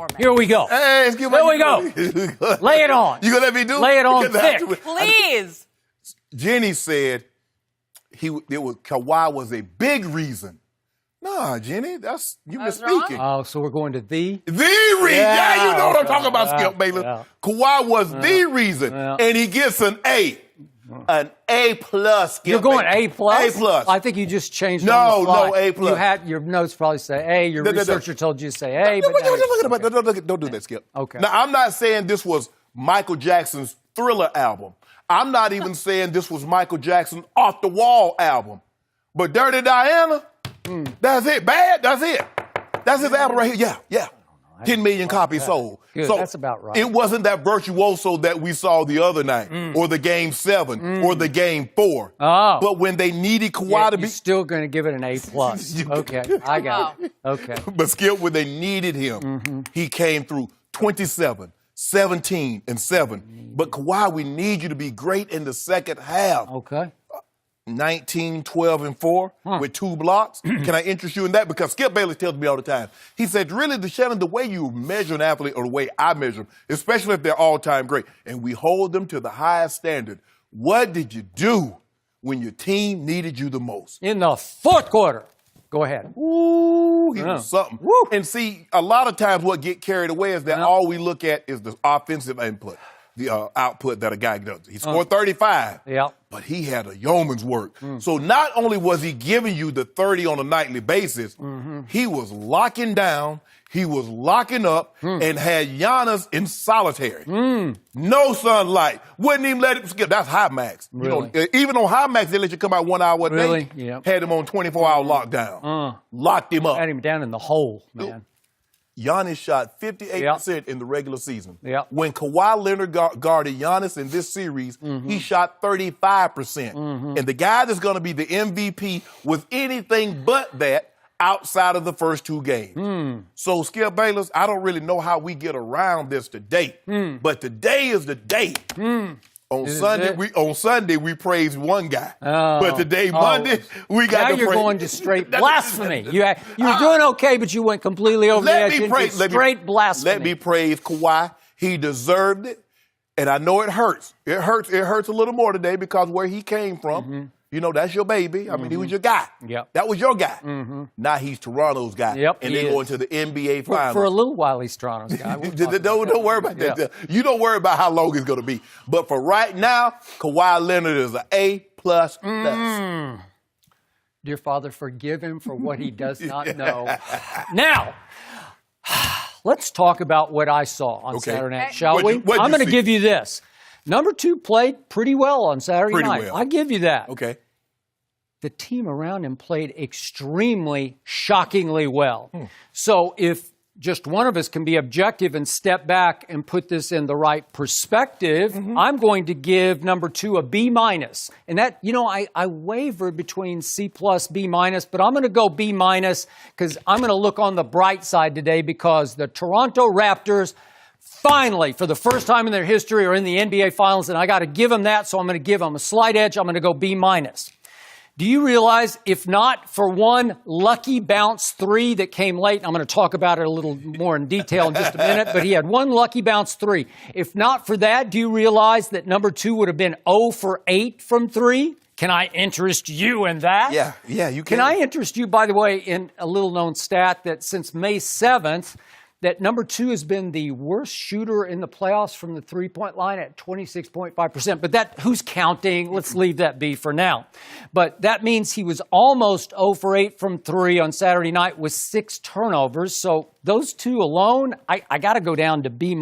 format. Here we go. Hey, excuse me. Here we go. Lay it on. You gonna let me do it? Lay it on thick. Please. Jenny said Kawhi was a big reason. Nah, Jenny, you misspeaking. Oh, so we're going to the reason. Yeah, you know what I'm talking about, Skip Bayless. Yeah. Kawhi was the reason, and he gets an A. An A plus. You're going A plus? A plus. I think you just changed on the fly. No, A plus. You had your notes probably say A. Your researcher told you to say A. Don't do that, Skip. Okay. Now, I'm not saying this was Michael Jackson's Thriller album. I'm not even saying this was Michael Jackson's Off the Wall album. But Dirty Diana, that's it. Bad, that's it. That's his album right here. Yeah. 10 million copies sold. Good, so that's about right. It wasn't that virtuoso that we saw the other night, or the Game 7, or the Game 4. Oh. But when they needed Kawhi to be... You're still going to give it an A plus. Okay, I got it. Okay. But Skip, when they needed him, he came through 27, 17, and 7. But Kawhi, we need you to be great in the second half. Okay. 19, 12, and 4 with 2 blocks. Can I interest you in that? Because Skip Bayless tells me all the time. He said, really, Shannon, the way you measure an athlete or the way I measure them, especially if they're all-time great, and we hold them to the highest standard, what did you do when your team needed you the most? In the fourth quarter. Go ahead. Ooh, he was something. Woo. And see, a lot of times what get carried away is that all we look at is the offensive input, the output that a guy does. He scored 35. Yeah. But he had a yeoman's work. So not only was he giving you the 30 on a nightly basis, he was locking down, he was locking up, and had Giannis in solitary. No sunlight. Wouldn't even let him skip. That's high max. Really? You know, even on high max, they let you come out 1 hour a day. Really? Yep. Had him on 24-hour lockdown. Locked him up. Had him down in the hole, man. Giannis shot 58% in the regular season. Yep. When Kawhi Leonard guarded Giannis in this series, he shot 35%. And the guy that's going to be the MVP was anything but that outside of the first 2 games. So, Skip Bayless, I don't really know how we get around this today. But today is the day. On Sunday, we praise one guy. But today, Monday, we got now to you're praise. going to straight blasphemy. You're doing okay, but you went completely over the edge into straight blasphemy. Let me praise Kawhi. He deserved it. And I know it hurts. It hurts a little more today because where he came from, you know, that's your baby. I mean, he was your guy. Yep. That was your guy. Now he's Toronto's guy. Yep, and they're going to the NBA Finals. For a little while, he's Toronto's guy. Don't worry about that. You don't worry about how long it's going to be. But for right now, Kawhi Leonard is an A++. Dear Father, forgive him for what he does not know. Now, let's talk about what I saw on Saturday night, shall we? I'm going to give you this. Number 2 played pretty well on Saturday night. Well. I give you that. Okay. The team around him played extremely, shockingly well. So if just one of us can be objective and step back and put this in the right perspective, I'm going to give number 2 a B-. And that, you know, I wavered between C+, B-, but I'm going to go B- because I'm going to look on the bright side today because the Toronto Raptors finally, for the first time in their history, are in the NBA Finals, and I got to give them that, so I'm going to give them a slight edge. I'm going to go B-. Do you realize, if not for one lucky bounce 3 that came late, I'm going to talk about it a little more in detail in just a minute, but he had one lucky bounce 3. If not for that, do you realize that number 2 would have been 0 for 8 from 3? Can I interest you in that? Yeah, you can. Can I interest you, by the way, in a little-known stat that since May 7th, that number 2 has been the worst shooter in the playoffs from the three-point line at 26.5%. But that, who's counting? Let's leave that be for now. But that means he was almost 0 for 8 from 3 on Saturday night with 6 turnovers. So those 2 alone, I got to go down to B-.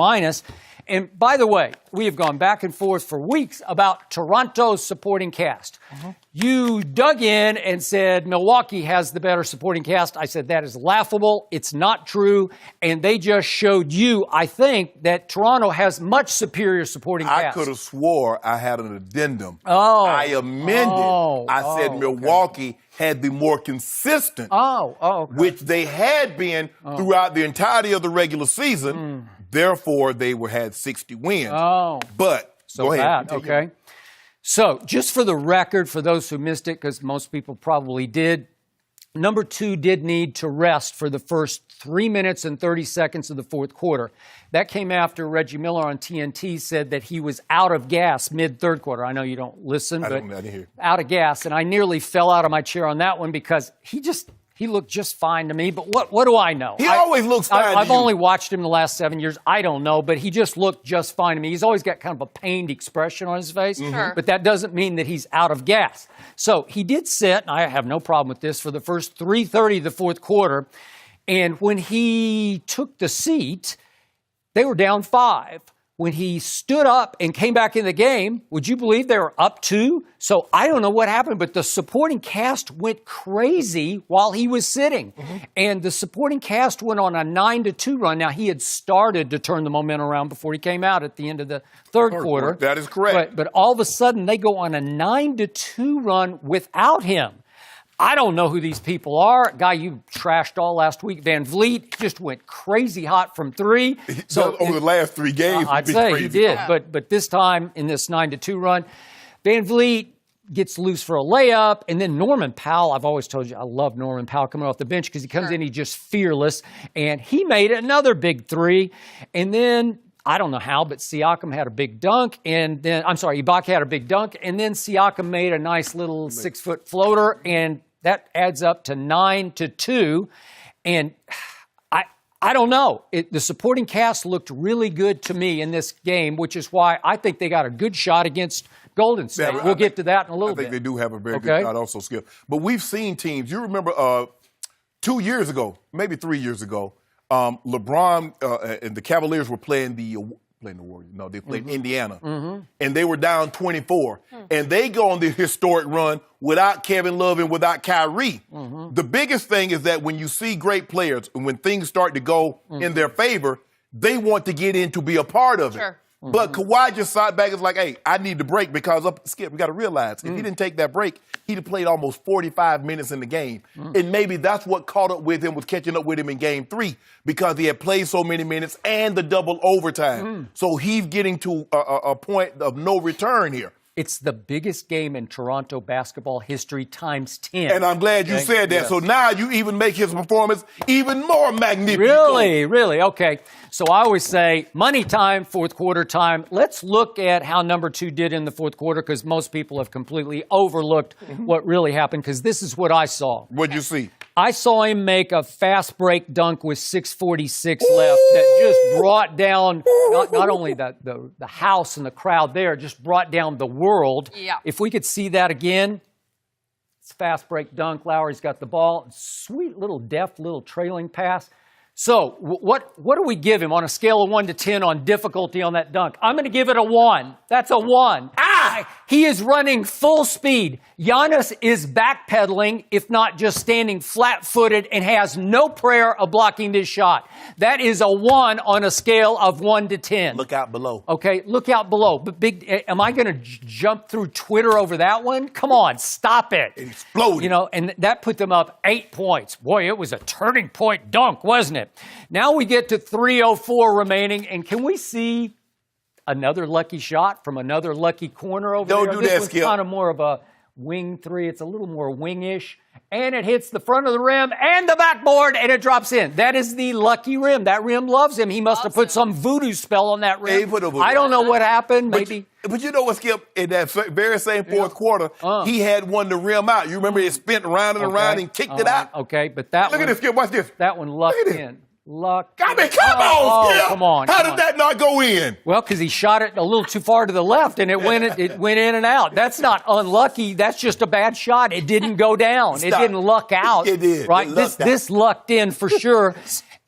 And by the way, we have gone back and forth for weeks about Toronto's supporting cast. You dug in and said Milwaukee has the better supporting cast. I said that is laughable. It's not true. And they just showed you, I think, that Toronto has much superior supporting cast. I could have swore I had an addendum. I amended. I said Milwaukee had the more consistent, which they had been throughout the entirety of the regular season. Therefore, they had 60 wins. But go ahead. Okay. So, just for the record, for those who missed it, because most people probably did, number 2 did need to rest for the first 3 minutes and 30 seconds of the fourth quarter. That came after Reggie Miller on TNT said that he was out of gas mid-third quarter. I know you don't listen, but I didn't hear. Out of gas. And I nearly fell out of my chair on that one because he looked just fine to me. But what do I know? He always looks fine I've to you. only watched him the last 7 years. I don't know, but he just looked just fine to me. He's always got kind of a pained expression on his face, but that doesn't mean that he's out of gas. So he did sit, and I have no problem with this, for the first 3:30 of the fourth quarter. And when he took the seat, they were down 5. When he stood up and came back in the game, would you believe they were up 2? So I don't know what happened, but the supporting cast went crazy while he was sitting. And the supporting cast went on a 9-2 run. Now, he had started to turn the momentum around before he came out at the end of the third quarter. That is correct. But all of a sudden, they go on a 9-2 run without him. I don't know who these people are. Guy you trashed all last week, Van Vliet, just went crazy hot from 3. So over the last 3 games, I'd say he did. But this time in this 9-2 run, Van Vliet gets loose for a layup, and then Norman Powell. I've always told you I love Norman Powell coming off the bench because he comes in, he's just fearless, and he made another big 3, and then. I don't know how, but Siakam had a big dunk, and then Ibaka had a big dunk, and then Siakam made a nice little 6-foot floater, and that adds up to 9-2. And I don't know. The supporting cast looked really good to me in this game, which is why I think they got a good shot against Golden State. We'll get to that in a little bit. I think they do have a very good shot also, Skip. But we've seen teams. You remember 2 years ago, maybe 3 years ago, LeBron and the Cavaliers were playing the Warriors. No, they played Indiana. And they were down 24. And they go on the historic run without Kevin Love and without Kyrie. The biggest thing is that when you see great players and when things start to go in their favor, they want to get in to be a part of it. But Kawhi just sat back and was like, hey, I need the break because, Skip, we got to realize, if he didn't take that break, he'd have played almost 45 minutes in the game. And maybe that's what caught up with him, was catching up with him in Game 3 because he had played so many minutes and the double overtime. So he's getting to a point of no return here. It's the biggest game in Toronto basketball history times 10. And I'm glad you said that. Yes. So now you even make his performance even more magnificent. Really? Okay. So I always say money time, fourth quarter time. Let's look at how number 2 did in the fourth quarter because most people have completely overlooked what really happened because this is what I saw. What'd you see? I saw him make a fast break dunk with 6:46 left that just brought down not only the house and the crowd there, just brought down the world. Yeah. If we could see that again, it's fast break dunk. Lowry's got the ball. Sweet little deft little trailing pass. So what do we give him on a scale of 1 to 10 on difficulty on that dunk? I'm going to give it a 1. That's a 1. He is running full speed. Giannis is backpedaling, if not just standing flat-footed, and has no prayer of blocking this shot. That is a 1 on a scale of 1 to 10. Look out below. Okay, look out below. But am I going to jump through Twitter over that one? Come on, stop it. It exploded. You know, and that put them up 8 points. Boy, it was a turning point dunk, wasn't it? Now we get to 3:04 remaining, and can we see another lucky shot from another lucky corner over there? Don't do that, Skip. This one's kind of more of a wing 3. It's a little more wing-ish. And it hits the front of the rim and the backboard, and it drops in. That is the lucky rim. That rim loves him. He must have put some voodoo spell on that rim. I don't know what happened. Maybe. But you know what, Skip? In that very same fourth quarter, he had one to rim out. You remember it spent around and around and kicked it out? Okay, but that Look at this, Skip. Watch this. That one lucked in. I mean, come on, Skip. Come on. How did that not go in? Well, because he shot it a little too far to the left, and it went in and out. That's not unlucky. That's just a bad shot. It didn't go down. It didn't luck out. It did. Right? This lucked in for sure.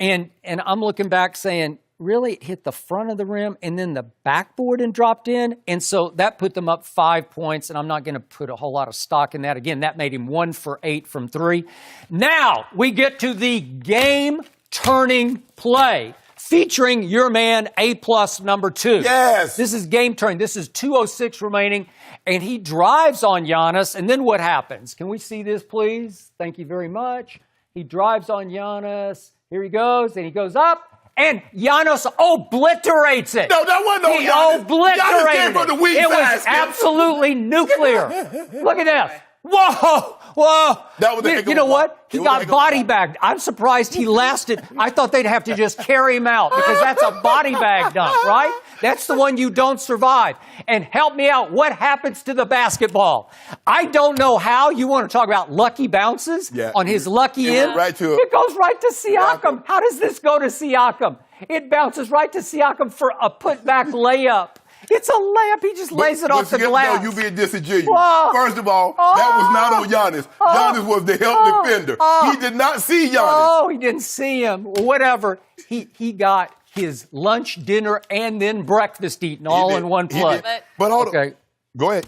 And I'm looking back saying, really, it hit the front of the rim and then the backboard and dropped in. And so that put them up 5 points, and I'm not going to put a whole lot of stock in that. Again, that made him 1 for 8 from 3. Now we get to the game-turning play featuring your man, A-plus number 2. Yes. This is game-turning. This is 2:06 remaining, and he drives on Giannis, and then what happens? Can we see this, please? Thank you very much. He drives on Giannis. Here he goes, and he goes up. And Giannis obliterates it. No, that wasn't He Giannis. obliterated Giannis came from the weak it. It side, was Skip. absolutely nuclear. Look at this. Whoa. That was a heck of You a know block. what? He It was a got heck of a body block. bagged. I'm surprised he lasted. I thought they'd have to just carry him out because that's a body bag dunk, right? That's the one you don't survive. And help me out. What happens to the basketball? I don't know how. You want to talk about lucky bounces on his lucky It end? went right to him. It goes right to Siakam. How does this go to Siakam? It bounces right to Siakam for a putback layup. It's a layup. He just lays it off the glass. No, you being disingenuous. Whoa. First of all, that was not on Giannis. Giannis was the help defender. He did not see Giannis. Oh, he didn't see him. Whatever. He got his lunch, dinner, and then breakfast eaten all in one play. But hold Okay. on. Go ahead.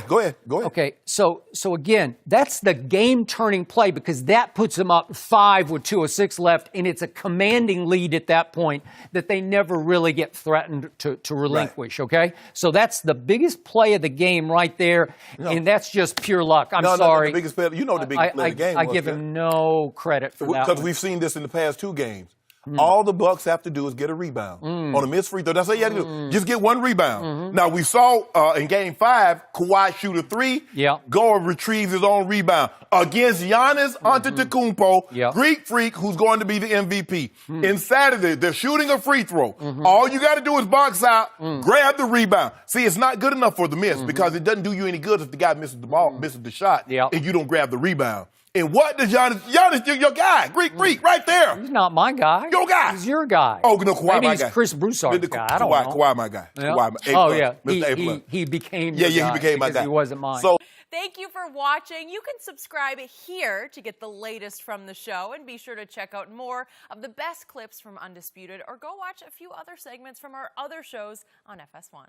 Go ahead. Okay, so again, that's the game-turning play because that puts them up 5 with 2:06 left, and it's a commanding lead at that point that they never really get threatened to relinquish, okay? So that's the biggest play of the game right there, and that's just pure luck. I'm sorry. The biggest play, you know the biggest play of the game I was, give him no credit for that because one. we've seen this in the past 2 games. All the Bucks have to do is get a rebound on a missed free throw. That's all you have to do. Just get one rebound. Now, we saw in Game 5, Kawhi shoot a 3. Yeah. Go and retrieves his own rebound against Giannis Antetokounmpo, Greek freak, who's going to be the MVP. In Saturday, they're shooting a free throw. All you got to do is box out, grab the rebound. See, it's not good enough for the miss because it doesn't do you any good if the guy misses the ball, misses the shot, and you don't grab the rebound. And what does Giannis, your guy, Greek freak, right there. He's not my guy. Your guy. He's your guy. Oh, no, Kawhi Maybe my he's guy. Chris Broussard's guy. I don't know. Kawhi my guy. Yeah. Kawhi, Yeah. Mr. A+. He became your guy he became my because guy. he wasn't mine. So, Thank you for watching. You can subscribe here to get the latest from the show, and be sure to check out more of the best clips from Undisputed, or go watch a few other segments from our other shows on FS1.